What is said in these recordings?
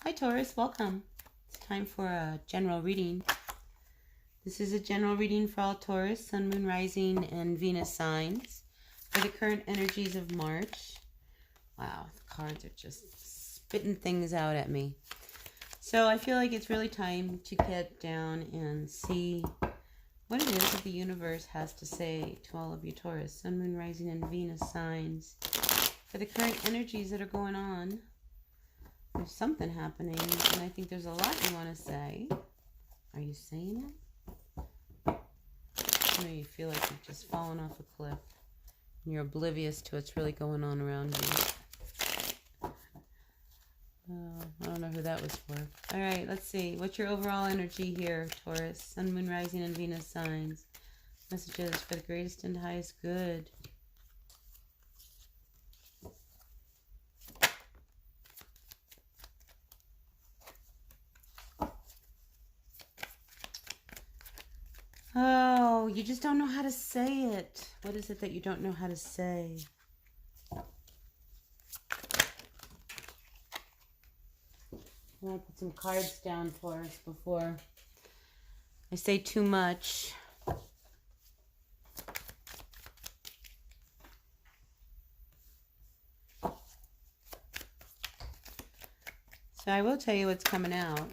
Hi Taurus, welcome. It's time for a general reading. This is a general reading for all Taurus, Sun, Moon, Rising, and Venus signs for the current energies of March. Wow, the cards are just spitting things out at me. So I feel like it's really time to get down and see what it is that the universe has to say to all of you Taurus, Sun, Moon, Rising, and Venus signs for the current energies that are going on. There's something happening, and I think there's a lot you want to say. Are you saying it? I know you feel like you've just fallen off a cliff, and you're oblivious to what's really going on around you. I don't know who that was for. All right, let's see. What's your overall energy here, Taurus? Sun, Moon, Rising, and Venus signs. Messages for the greatest and highest good. Oh, you just don't know how to say it. What is it that you don't know how to say? I'm going to put some cards down for us before I say too much. So I will tell you what's coming out.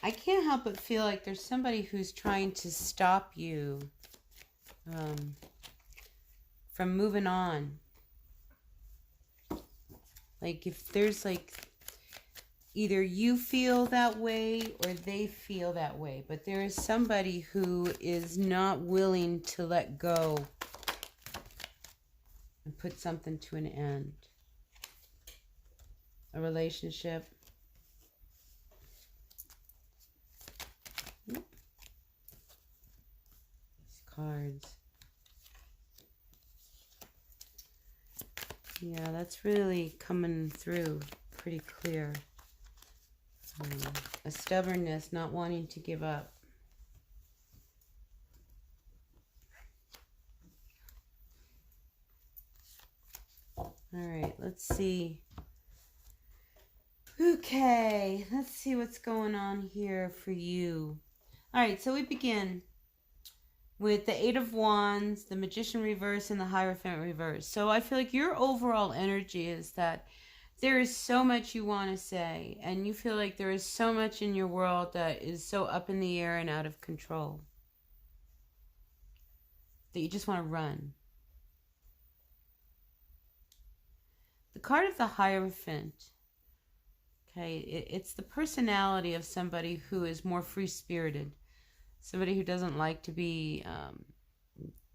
I can't help but feel like there's somebody who's trying to stop you from moving on. Like if there's like either you feel that way or they feel that way, but there is somebody who is not willing to let go and put something to an end. A relationship. These cards. Yeah, that's really coming through pretty clear. A stubbornness, not wanting to give up. All right, let's see. Okay, let's see what's going on here for you. All right, so we begin with the Eight of Wands, the Magician reverse, and the Hierophant reverse. So I feel like your overall energy is that there is so much you want to say, and you feel like there is so much in your world that is so up in the air and out of control that you just want to run. The card of the Hierophant, okay, it's the personality of somebody who is more free-spirited, somebody who doesn't like to be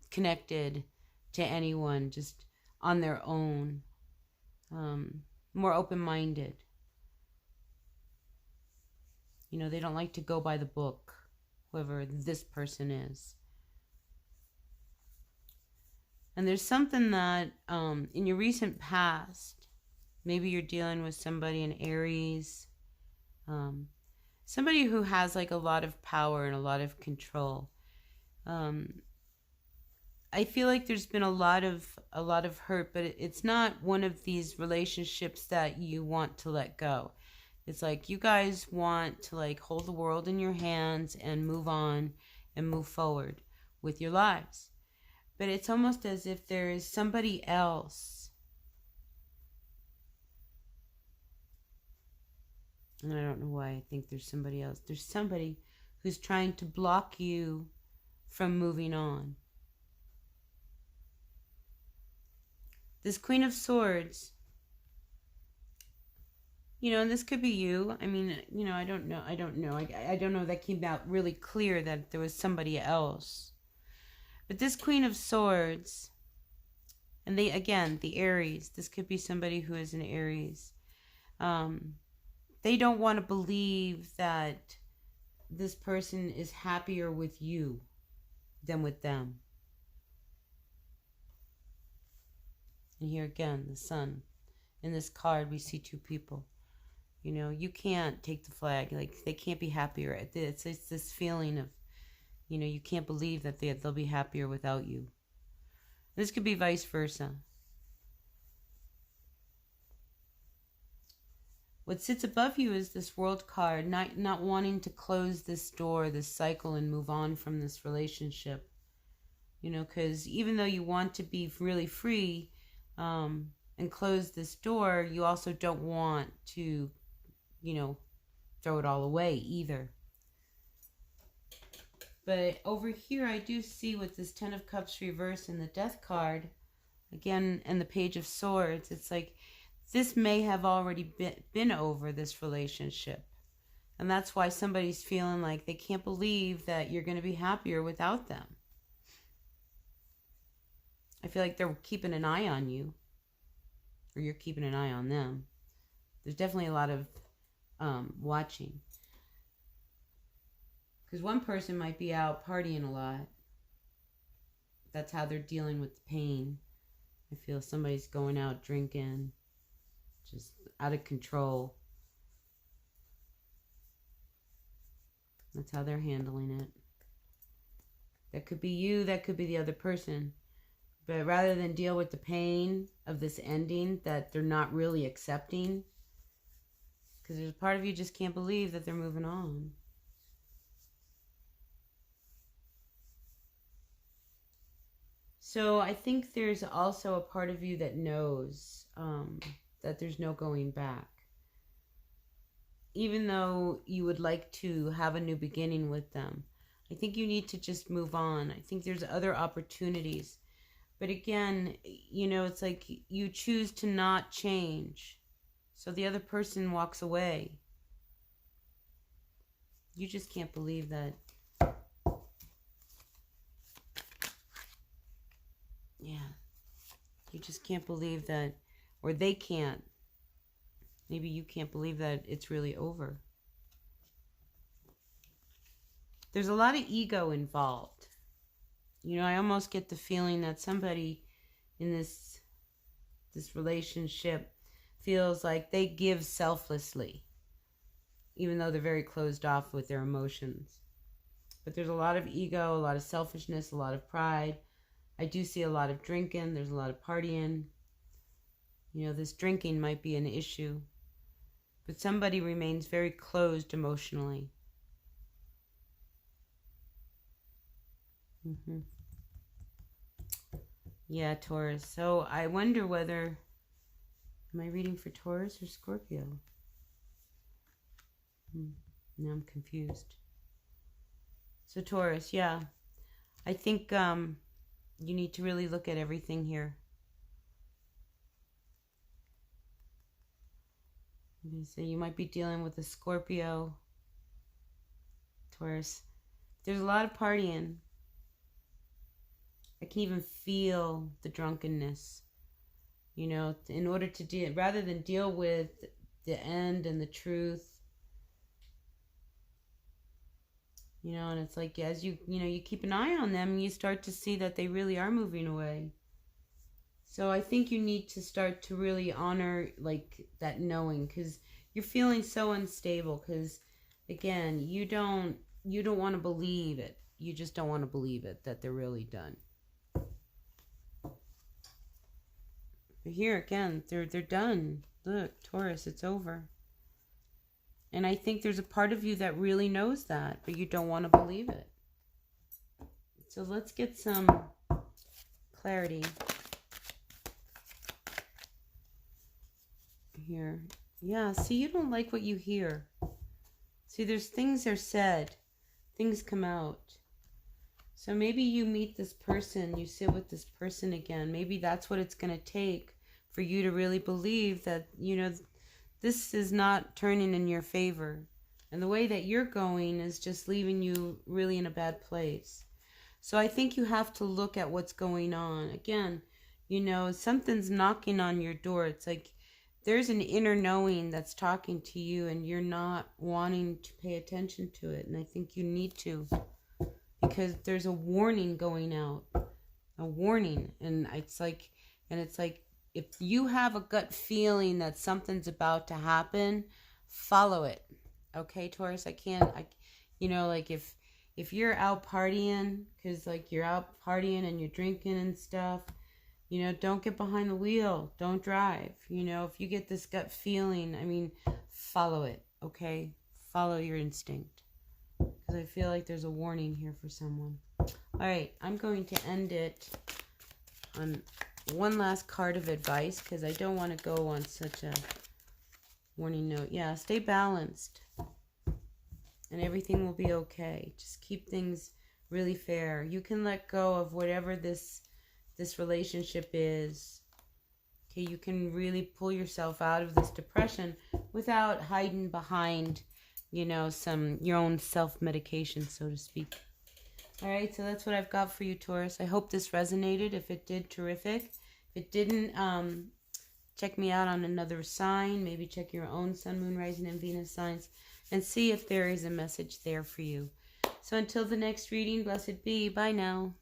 connected to anyone, just on their own, more open-minded. You know, they don't like to go by the book, whoever this person is. And there's something that in your recent past, maybe you're dealing with somebody in Aries, somebody who has like a lot of power and a lot of control. I feel like there's been a lot of hurt, but it's not one of these relationships that you want to let go. It's like you guys want to like hold the world in your hands and move on and move forward with your lives. But it's almost as if there is somebody else. And I don't know why I think there's somebody else. There's somebody who's trying to block you from moving on. This Queen of Swords, you know, and this could be you. I mean, you know, I don't know. I don't know. That came out really clear that there was somebody else. But this Queen of Swords, and the Aries, this could be somebody who is an Aries. They don't want to believe that this person is happier with you than with them. And here again, the Sun. In this card, we see two people. You know, you can't take the flag. Like, they can't be happier. It's this feeling of, you know, you can't believe that they'll be happier without you. This could be vice versa. What sits above you is this World card, not wanting to close this door, this cycle, and move on from this relationship. You know, because even though you want to be really free and close this door, you also don't want to, you know, throw it all away either. But over here, I do see with this Ten of Cups reverse and the Death card, again, and the Page of Swords, it's like this may have already been over, this relationship. And that's why somebody's feeling like they can't believe that you're going to be happier without them. I feel like they're keeping an eye on you, or you're keeping an eye on them. There's definitely a lot of watching. Because one person might be out partying a lot. That's how they're dealing with the pain. I feel somebody's going out drinking, just out of control. That's how they're handling it. That could be you, that could be the other person. But rather than deal with the pain of this ending that they're not really accepting, because there's a part of you just can't believe that they're moving on. So I think there's also a part of you that knows that there's no going back. Even though you would like to have a new beginning with them, I think you need to just move on. I think there's other opportunities. But again, you know, it's like you choose to not change. So the other person walks away. You just can't believe that. Yeah. You just can't believe that, or they can't. Maybe you can't believe that it's really over. There's a lot of ego involved. You know, I almost get the feeling that somebody in this relationship feels like they give selflessly, even though they're very closed off with their emotions. But there's a lot of ego, a lot of selfishness, a lot of pride. I do see a lot of drinking. There's a lot of partying. You know, this drinking might be an issue. But somebody remains very closed emotionally. Yeah, Taurus. So I wonder whether, am I reading for Taurus or Scorpio? Now I'm confused. So Taurus, yeah. I think you need to really look at everything here. So you might be dealing with a Scorpio, Taurus. There's a lot of partying. I can even feel the drunkenness. You know, in order to deal, rather than deal with the end and the truth. You know, and it's like as you keep an eye on them, you start to see that they really are moving away. So I think you need to start to really honor like that knowing, because you're feeling so unstable. Because again, you don't want to believe it. You just don't want to believe it that they're really done. But here again, they're done. Look, Taurus, it's over. And I think there's a part of you that really knows that, but you don't want to believe it. So let's get some clarity here. Yeah, see, you don't like what you hear. See, there's things are said. Things come out. So maybe you meet this person, you sit with this person again. Maybe that's what it's going to take for you to really believe that, you know, this is not turning in your favor. And the way that you're going is just leaving you really in a bad place. So I think you have to look at what's going on. Again, you know, something's knocking on your door. It's like there's an inner knowing that's talking to you and you're not wanting to pay attention to it. And I think you need to, because there's a warning going out. A warning. And it's like if you have a gut feeling that something's about to happen, follow it. Okay, Taurus, you know, like if you're out partying, because like you're out partying and you're drinking and stuff, you know, don't get behind the wheel. Don't drive. You know, if you get this gut feeling, I mean, follow it, okay? Follow your instinct. Because I feel like there's a warning here for someone. All right, I'm going to end it on one last card of advice because I don't want to go on such a warning note. Yeah, stay balanced and everything will be okay. Just keep things really fair. You can let go of whatever this relationship is. Okay, you can really pull yourself out of this depression without hiding behind, you know, your own self-medication, so to speak. All right, so that's what I've got for you, Taurus. I hope this resonated. If it did, terrific. If it didn't, check me out on another sign. Maybe check your own Sun, Moon, Rising, and Venus signs and see if there is a message there for you. So until the next reading, blessed be. Bye now.